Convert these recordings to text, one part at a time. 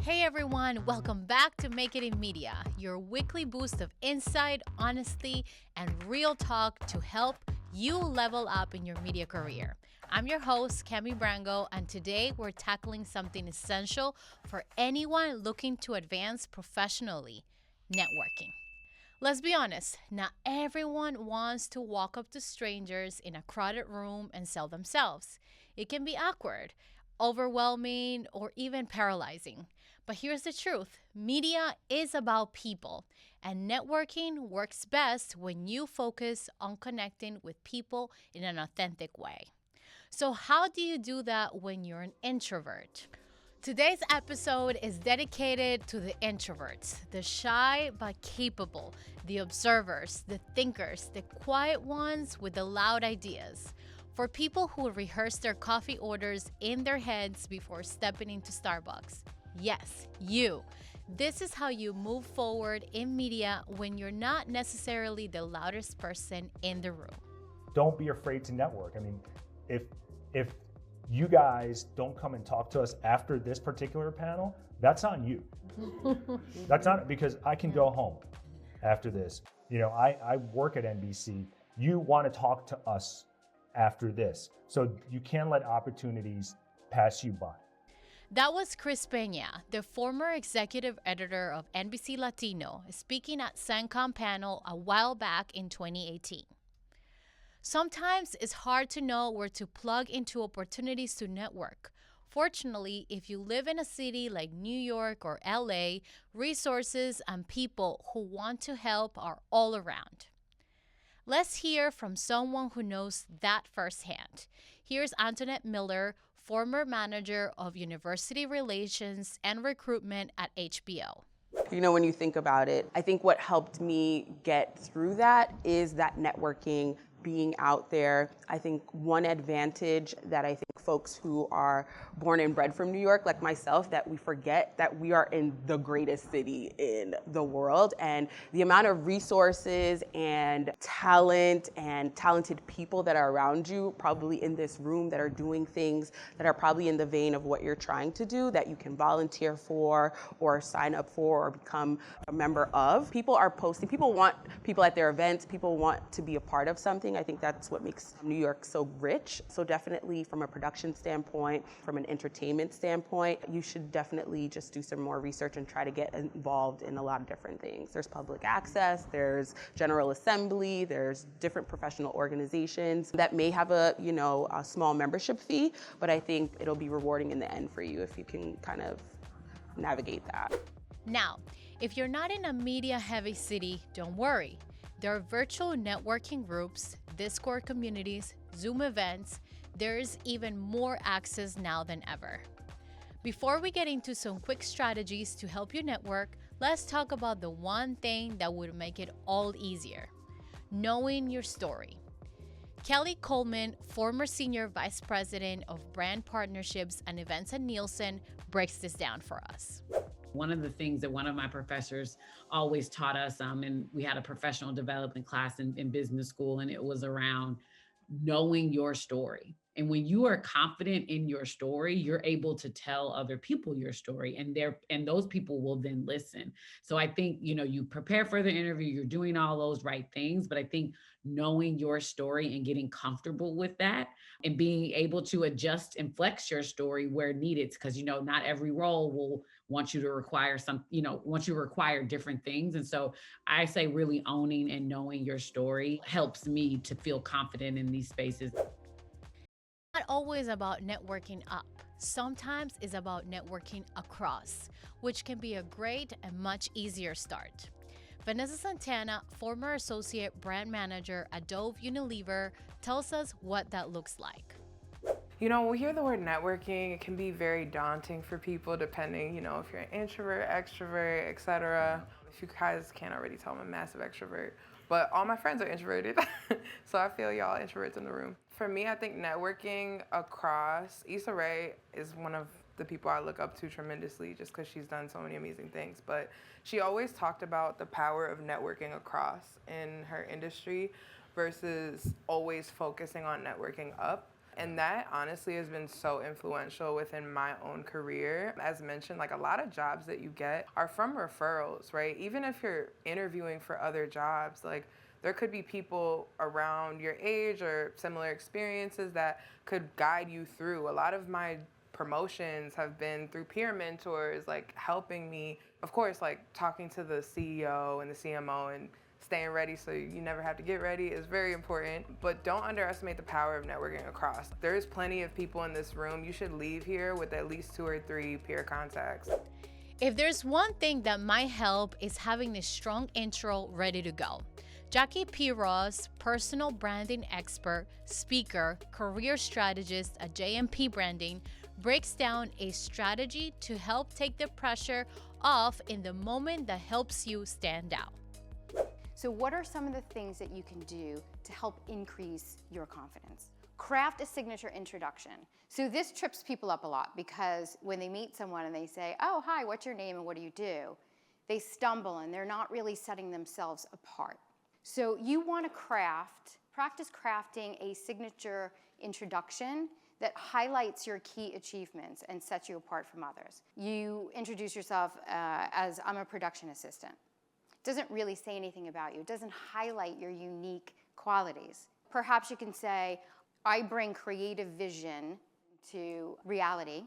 Hey everyone, welcome back to Make It in Media, your weekly boost of insight, honesty, and real talk to help you level up in your media career. I'm your host, Camila Brango, and today we're tackling something essential for anyone looking to advance professionally: networking. Let's be honest, not everyone wants to walk up to strangers in a crowded room and sell themselves. It can be awkward, overwhelming, or even paralyzing. But here's the truth: media is about people, and networking works best when you focus on connecting with people in an authentic way. So, how do you do that when you're an introvert? Today's episode is dedicated to the introverts, the shy but capable, the observers, the thinkers, the quiet ones with the loud ideas. For people who rehearse their coffee orders in their heads before stepping into Starbucks. Yes, you. This is how you move forward in media when you're not necessarily the loudest person in the room. Don't be afraid to network. I mean, if you guys don't come and talk to us after this particular panel, that's on you. That's not because I can go home after this. You know, I work at NBC. You want to talk to us after this. So you can't let opportunities pass you by. That was Chris Peña, the former executive editor of NBC Latino, speaking at CENTCOM panel a while back in 2018. Sometimes it's hard to know where to plug into opportunities to network. Fortunately, if you live in a city like New York or LA, resources and people who want to help are all around. Let's hear from someone who knows that firsthand. Here's Antoinette Miller, former manager of university relations and recruitment at HBO. You know, when you think about it, I think what helped me get through that is that networking, being out there. I think one advantage that I think folks who are born and bred from New York, like myself, that we forget that we are in the greatest city in the world, and the amount of resources and talent and talented people that are around you, probably in this room, that are doing things that are probably in the vein of what you're trying to do, that you can volunteer for or sign up for or become a member of. People are posting, people want people at their events, people want to be a part of something. I think that's what makes New York so rich. So definitely from a production standpoint, from an entertainment standpoint, you should definitely just do some more research and try to get involved in a lot of different things. There's public access, there's General Assembly, there's different professional organizations that may have a small membership fee, but I think it'll be rewarding in the end for you if you can kind of navigate that. Now, if you're not in a media-heavy city, don't worry. There are virtual networking groups, Discord communities, Zoom events. There's even more access now than ever. Before we get into some quick strategies to help you network, let's talk about the one thing that would make it all easier: knowing your story. Kelle Coleman, former senior vice president of brand partnerships and events at Nielsen, breaks this down for us. One of the things that one of my professors always taught us, and we had a professional development class in business school, and it was around knowing your story. And when you are confident in your story, you're able to tell other people your story, and those people will then listen. So I think, you prepare for the interview, you're doing all those right things, but I think knowing your story and getting comfortable with that and being able to adjust and flex your story where needed, because, not every role will want you to require want you to require different things. And so I say really owning and knowing your story helps me to feel confident in these spaces. Not always about networking up. Sometimes it's about networking across, which can be a great and much easier start. Vanessa Santana, former associate brand manager at Dove Unilever, tells us what that looks like. When we hear the word networking, it can be very daunting for people depending, if you're an introvert, extrovert, etc. If you guys can't already tell, I'm a massive extrovert, but all my friends are introverted. So I feel y'all introverts in the room. For me, I think networking across, Issa Rae is one of the people I look up to tremendously just because she's done so many amazing things. But she always talked about the power of networking across in her industry versus always focusing on networking up. And that honestly has been so influential within my own career. As mentioned, like a lot of jobs that you get are from referrals, right? Even if you're interviewing for other jobs, like there could be people around your age or similar experiences that could guide you through. A lot of my promotions have been through peer mentors, like helping me, of course, like talking to the CEO and the CMO and staying ready so you never have to get ready is very important, but don't underestimate the power of networking across. There's plenty of people in this room. You should leave here with at least 2 or 3 peer contacts. If there's one thing that might help is having a strong intro ready to go. Jackie P. Ross, personal branding expert, speaker, career strategist at JMP Branding, breaks down a strategy to help take the pressure off in the moment that helps you stand out. So what are some of the things that you can do to help increase your confidence? Craft a signature introduction. So this trips people up a lot because when they meet someone and they say, oh, hi, what's your name and what do you do? They stumble and they're not really setting themselves apart. So you want to practice crafting a signature introduction that highlights your key achievements and sets you apart from others. You introduce yourself as I'm a production assistant. It doesn't really say anything about you. It doesn't highlight your unique qualities. Perhaps you can say, I bring creative vision to reality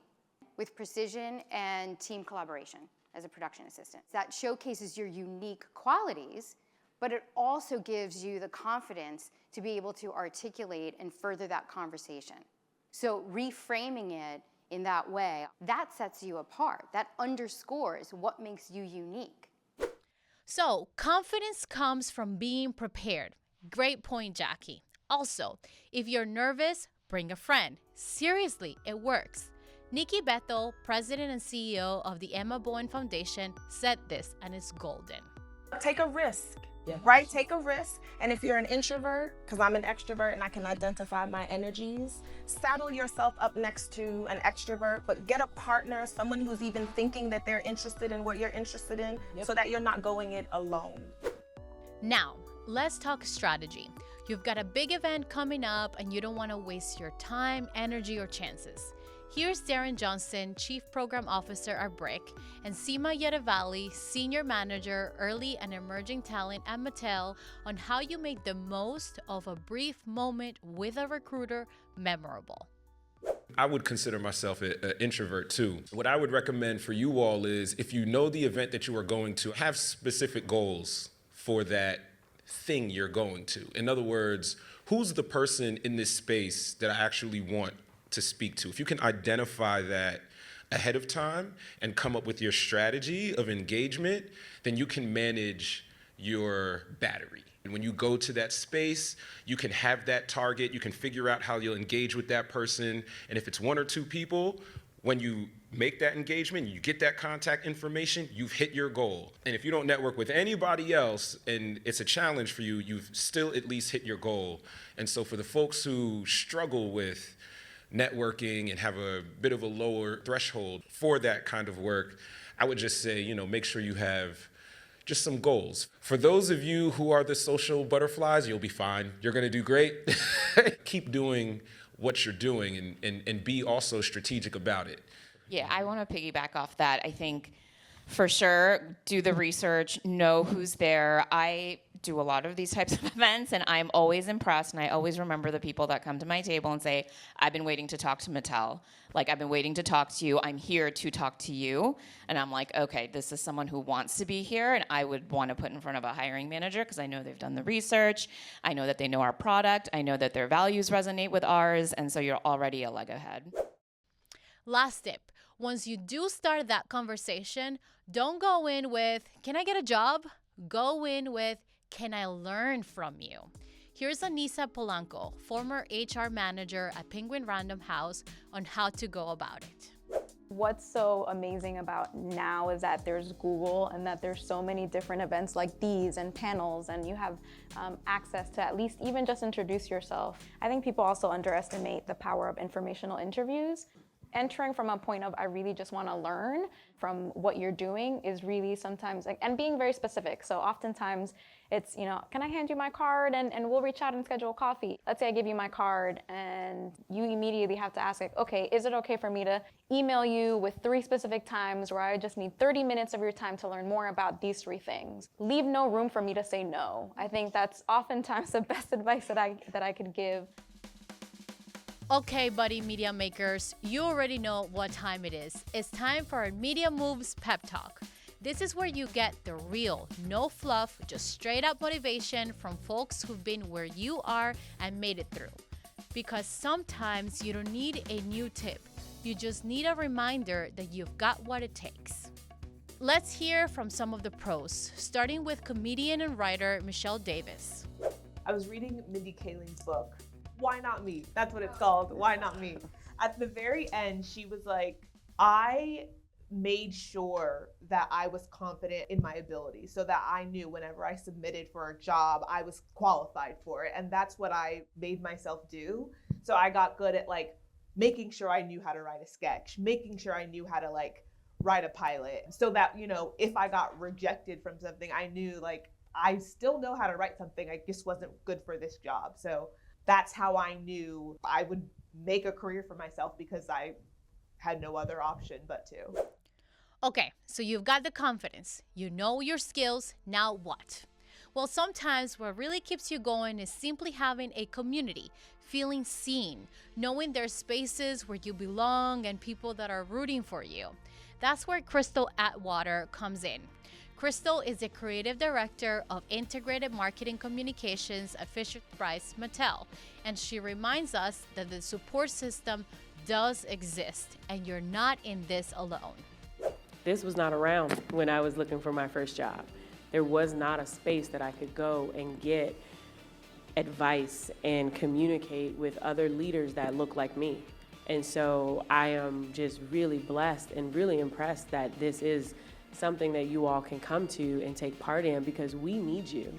with precision and team collaboration as a production assistant. That showcases your unique qualities, but it also gives you the confidence to be able to articulate and further that conversation. So reframing it in that way, that sets you apart. That underscores what makes you unique. So confidence comes from being prepared. Great point, Jackie. Also, if you're nervous, bring a friend. Seriously, it works. Nikki Bethel, president and CEO of the Emma Bowen Foundation, said this, and it's golden. Take a risk. Yeah. Right? Take a risk. And if you're an introvert, because I'm an extrovert and I can identify my energies, saddle yourself up next to an extrovert, but get a partner, someone who's even thinking that they're interested in what you're interested in, so that you're not going it alone. Now, let's talk strategy. You've got a big event coming up and you don't want to waste your time, energy, or chances. Here's Deron Johnston, Chief Program Officer at BRIC, and Seema Yedavalli, Senior Manager, Early and Emerging Talent at Mattel, on how you make the most of a brief moment with a recruiter memorable. I would consider myself an introvert too. What I would recommend for you all is, if you know the event that you are going to, have specific goals for that thing you're going to. In other words, who's the person in this space that I actually want to speak to? If you can identify that ahead of time and come up with your strategy of engagement, then you can manage your battery. And when you go to that space, you can have that target, you can figure out how you'll engage with that person. And if it's 1 or 2 people, when you make that engagement, you get that contact information, you've hit your goal. And if you don't network with anybody else and it's a challenge for you, you've still at least hit your goal. And so for the folks who struggle with networking and have a bit of a lower threshold for that kind of work, I would just say, make sure you have just some goals. For those of you who are the social butterflies, you'll be fine. You're gonna do great. Keep doing what you're doing and be also strategic about it. Yeah, I want to piggyback off that. I think for sure, do the research, know who's there. I do a lot of these types of events, and I'm always impressed, and I always remember the people that come to my table and say, I've been waiting to talk to Mattel. Like, I've been waiting to talk to you. I'm here to talk to you. And I'm like, okay, this is someone who wants to be here, and I would want to put in front of a hiring manager because I know they've done the research. I know that they know our product. I know that their values resonate with ours, and so you're already a leg ahead. Last tip. Once you do start that conversation, don't go in with, can I get a job? Go in with, can I learn from you? Here's Annysa Polanco, former HR manager at Penguin Random House, on how to go about it. What's so amazing about now is that there's Google and that there's so many different events like these and panels, and you have access to at least even just introduce yourself. I think people also underestimate the power of informational interviews. entering from a point of I really just want to learn from what you're doing is really sometimes like, and being very specific. So oftentimes it's, can I hand you my card and we'll reach out and schedule coffee. Let's say I give you my card and you immediately have to ask, like, okay, is it okay for me to email you with 3 specific times where I just need 30 minutes of your time to learn more about these 3 things? Leave no room for me to say no. I think that's oftentimes the best advice that I could give. Okay, buddy media makers, you already know what time it is. It's time for our Media Moves Pep Talk. This is where you get the real, no fluff, just straight up motivation from folks who've been where you are and made it through. Because sometimes you don't need a new tip. You just need a reminder that you've got what it takes. Let's hear from some of the pros, starting with comedian and writer Michelle Davis. I was reading Mindy Kaling's book, Why Not Me? That's what it's called, Why Not Me? At the very end, she was like, I made sure that I was confident in my ability so that I knew whenever I submitted for a job, I was qualified for it. And that's what I made myself do. So I got good at like making sure I knew how to write a sketch, making sure I knew how to like write a pilot so that, if I got rejected from something, I knew like I still know how to write something. I just wasn't good for this job. So that's how I knew I would make a career for myself because I had no other option but to. Okay, so you've got the confidence, you know your skills, now what? Well, sometimes what really keeps you going is simply having a community, feeling seen, knowing there's spaces where you belong and people that are rooting for you. That's where Crystal Atwater comes in. Crystal is the creative director of integrated marketing communications at Fisher-Price Mattel, and she reminds us that the support system does exist and you're not in this alone. This was not around when I was looking for my first job. There was not a space that I could go and get advice and communicate with other leaders that look like me. And so I am just really blessed and really impressed that this is something that you all can come to and take part in because we need you.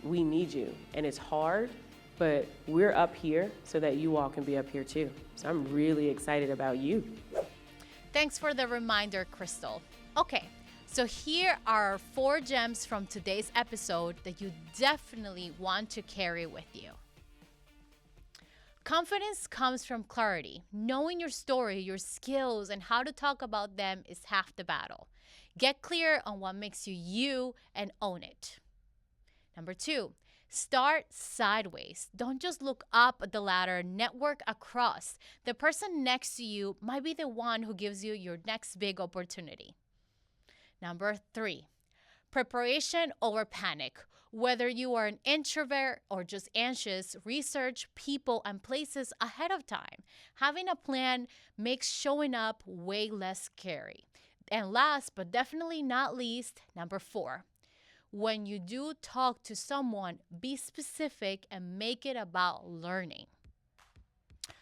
We need you. And it's hard, but we're up here so that you all can be up here too. So I'm really excited about you. Thanks for the reminder, Crystal. Okay, so here are 4 gems from today's episode that you definitely want to carry with you. Confidence comes from clarity. Knowing your story, your skills, and how to talk about them is half the battle. Get clear on what makes you you and own it. Number 2, start sideways. Don't just look up the ladder, network across. The person next to you might be the one who gives you your next big opportunity. Number 3, preparation over panic. Whether you are an introvert or just anxious, research people and places ahead of time. Having a plan makes showing up way less scary. And last but definitely not least, number 4, when you do talk to someone, be specific and make it about learning.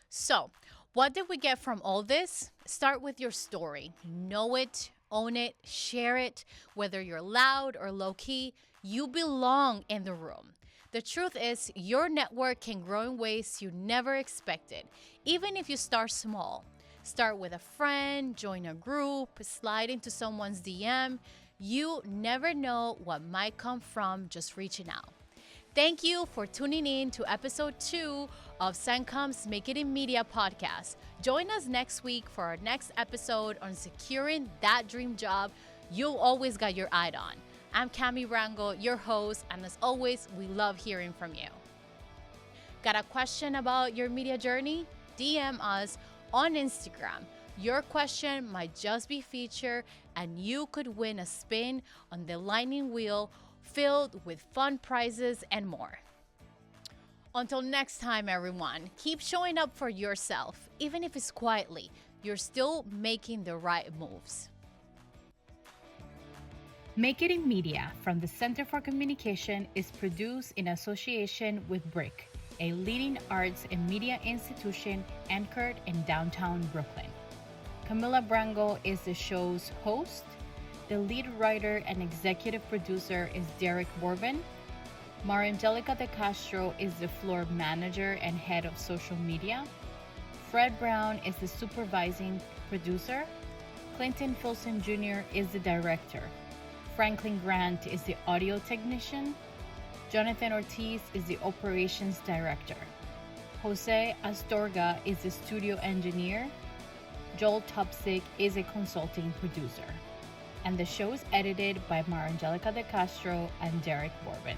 So, what did we get from all this? Start with your story. Know it, own it, share it. Whether you're loud or low-key, you belong in the room. The truth is, your network can grow in ways you never expected, even if you start small. Start with a friend, join a group, slide into someone's DM. You never know what might come from just reaching out. Thank you for tuning in to episode 2 of CENTCOM's Make It in Media podcast. Join us next week for our next episode on securing that dream job you always got your eye on. I'm Camila Brango, your host, and as always, we love hearing from you. Got a question about your media journey? DM us on Instagram. Your question might just be featured and you could win a spin on the lightning wheel filled with fun prizes and more. Until next time, everyone, keep showing up for yourself. Even if it's quietly, you're still making the right moves. Make It in Media from the Center for Communication is produced in association with BRIC, a leading arts and media institution anchored in downtown Brooklyn. Camila Brango is the show's host. The lead writer and executive producer is Derek Bourvin. Marangelica De Castro is the floor manager and head of social media. Fred Brown is the supervising producer. Clinton Folsom Jr. is the director. Franklin Grant is the audio technician. Jonathan Ortiz is the operations director. Jose Astorga is the studio engineer. Joel Topsik is a consulting producer. And the show is edited by Marangelica De Castro and Derek Bourbon.